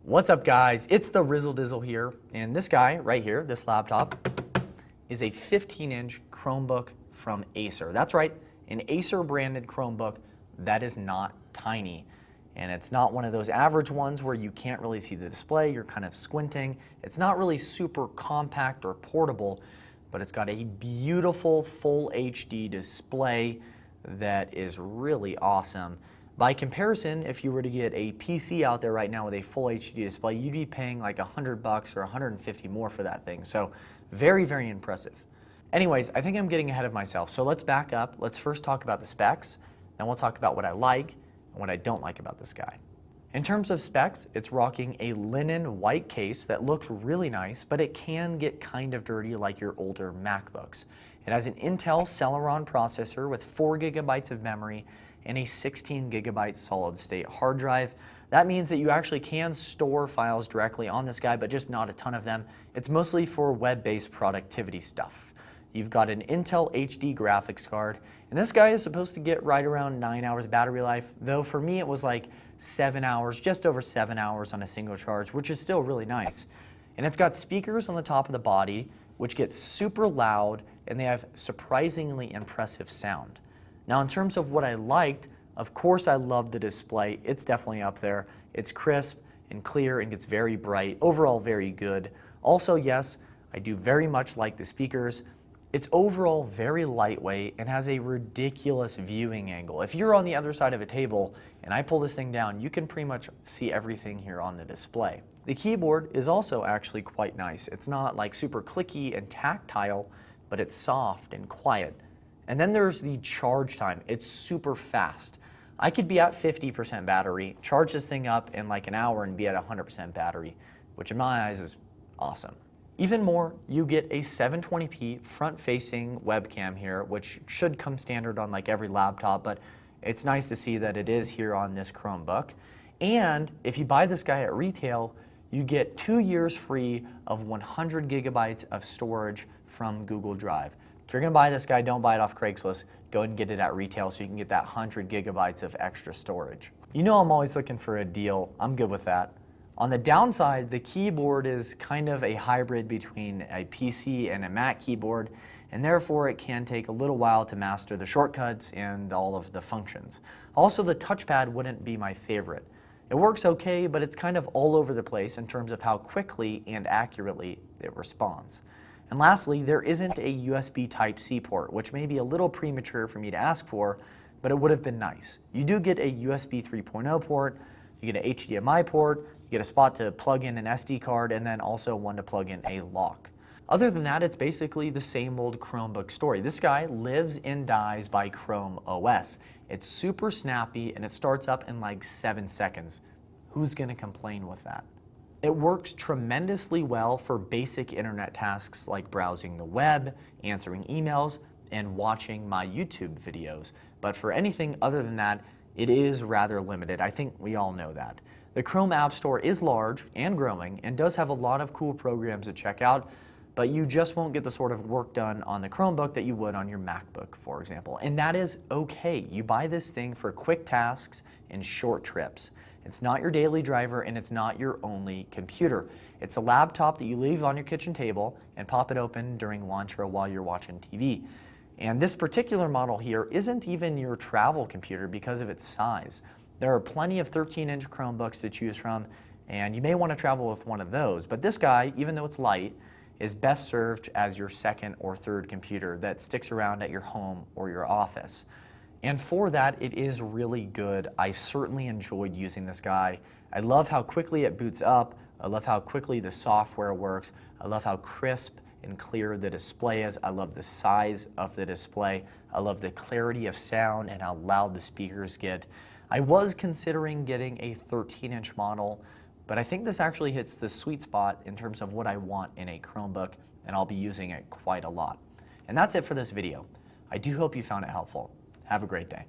What's up, guys? It's the Rizzle Dizzle here, and this guy right here, this laptop, is a 15-inch Chromebook from Acer. That's right, an Acer branded Chromebook that is not tiny. And it's not one of those average ones where you can't really see the display, you're kind of squinting. It's not really super compact or portable, but it's got a beautiful full HD display that is really awesome. By comparison, if you were to get a PC out there right now with a full HD display, you'd be paying like $100 or $150 more for that thing. So very, very impressive. Anyways, I think I'm getting ahead of myself. So let's back up. Let's first talk about the specs. Then we'll talk about what I like and what I don't like about this guy. In terms of specs, it's rocking a linen white case that looks really nice, but it can get kind of dirty like your older MacBooks. It has an Intel Celeron processor with 4 GB of memory and a 16 GB solid state hard drive. That means that you actually can store files directly on this guy, but just not a ton of them. It's mostly for web-based productivity stuff. You've got an Intel HD graphics card, and this guy is supposed to get right around 9 hours battery life, though for me it was like 7 hours, just over 7 hours on a single charge, which is still really nice. And it's got speakers on the top of the body, which get super loud, and they have surprisingly impressive sound. Now, in terms of what I liked, of course I love the display. It's definitely up there. It's crisp and clear and gets very bright. Overall, very good. Also, yes, I do very much like the speakers. It's overall very lightweight and has a ridiculous viewing angle. If you're on the other side of a table and I pull this thing down, you can pretty much see everything here on the display. The keyboard is also actually quite nice. It's not like super clicky and tactile, but it's soft and quiet. And then there's the charge time. It's super fast. I could be at 50% battery, charge this thing up in like an hour and be at 100% battery, which in my eyes is awesome. Even more, you get a 720p front-facing webcam here, which should come standard on like every laptop, but it's nice to see that it is here on this Chromebook. And if you buy this guy at retail, you get 2 years free of 100 gigabytes of storage from Google Drive. If you're gonna buy this guy, don't buy it off Craigslist. Go ahead and get it at retail so you can get that 100 gigabytes of extra storage. You know I'm always looking for a deal. I'm good with that. On the downside, the keyboard is kind of a hybrid between a PC and a Mac keyboard, and therefore it can take a little while to master the shortcuts and all of the functions. Also, the touchpad wouldn't be my favorite. It works okay, but it's kind of all over the place in terms of how quickly and accurately it responds. And lastly, there isn't a USB Type-C port, which may be a little premature for me to ask for, but it would have been nice. You do get a USB 3.0 port, you get an HDMI port, you get a spot to plug in an SD card, and then also one to plug in a lock. Other than that, it's basically the same old Chromebook story. This guy lives and dies by Chrome OS. It's super snappy, and it starts up in like 7 seconds. Who's gonna complain with that? It works tremendously well for basic internet tasks like browsing the web, answering emails, and watching my YouTube videos. But for anything other than that, it is rather limited. I think we all know that. The Chrome App Store is large and growing and does have a lot of cool programs to check out, but you just won't get the sort of work done on the Chromebook that you would on your MacBook, for example. And that is okay. You buy this thing for quick tasks and short trips. It's not your daily driver, and it's not your only computer. It's a laptop that you leave on your kitchen table and pop it open during lunch or while you're watching TV. And this particular model here isn't even your travel computer because of its size. There are plenty of 13-inch Chromebooks to choose from, and you may want to travel with one of those. But this guy, even though it's light, is best served as your second or third computer that sticks around at your home or your office. And for that, it is really good. I certainly enjoyed using this guy. I love how quickly it boots up. I love how quickly the software works. I love how crisp and clear the display is. I love the size of the display. I love the clarity of sound and how loud the speakers get. I was considering getting a 13-inch model, but I think this actually hits the sweet spot in terms of what I want in a Chromebook, and I'll be using it quite a lot. And that's it for this video. I do hope you found it helpful. Have a great day.